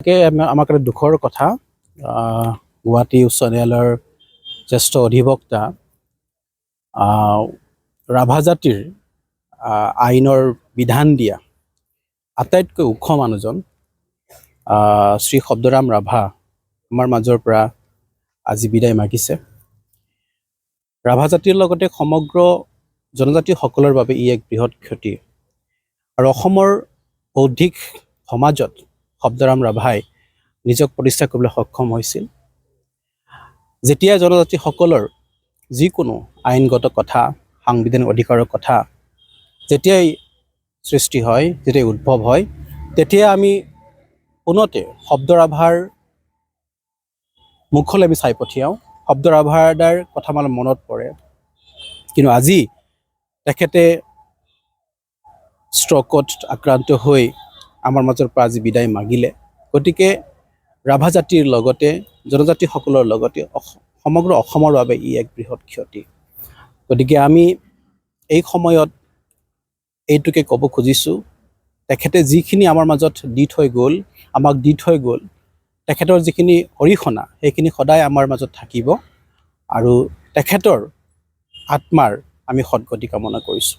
আমাৰ কাৰণে দুখৰ কথা গুৱাহাটী উচ্চ ন্যায়ালয়ৰ জ্যেষ্ঠ অধিবক্তা ৰাভা জাতিৰ আইনৰ বিধান দিয়া আটাইতকৈ ওখ মানুহজন শ্ৰী শব্দৰাম ৰাভা আমাৰ মাজৰ পৰা আজি বিদায় মাগিছে। ৰাভা জাতিৰ লগতে সমগ্ৰ জনজাতিসকলৰ বাবে ই এক বৃহৎ ক্ষতি আৰু অসমৰ বৌদ্ধিক সমাজত শব্দৰাম ৰাভাই নিজক প্ৰতিষ্ঠা কৰিবলৈ সক্ষম হৈছিল। যেতিয়া জনজাতিসকলৰ যিকোনো আইনগত কথা, সাংবিধানিক অধিকাৰৰ কথা যেতিয়াই সৃষ্টি হয়, যেতিয়াই উদ্ভৱ হয়, তেতিয়া আমি পোনতে শব্দৰাভাৰ মুখলৈ আমি চাই পঠিয়াওঁ। শব্দৰাভাৰ কথা আমাৰ মনত পৰে। কিন্তু আজি তেখেতে ষ্ট্ৰকত আক্ৰান্ত হৈ আমাৰ মাজৰ পৰা আজি বিদায় মাগিলে। গতিকে ৰাভা জাতিৰ লগতে জনজাতিসকলৰ লগতে সমগ্ৰ অসমৰ বাবে ই এক বৃহৎ ক্ষতি। গতিকে আমি এই সময়ত এইটোকে ক'ব খুজিছোঁ, তেখেতে যিখিনি আমাৰ মাজত আমাক দি থৈ গ'ল, তেখেতৰ যিখিনি অৰিহণা সেইখিনি সদায় আমাৰ মাজত থাকিব আৰু তেখেতৰ আত্মাৰ আমি সদ্গতি কামনা কৰিছোঁ।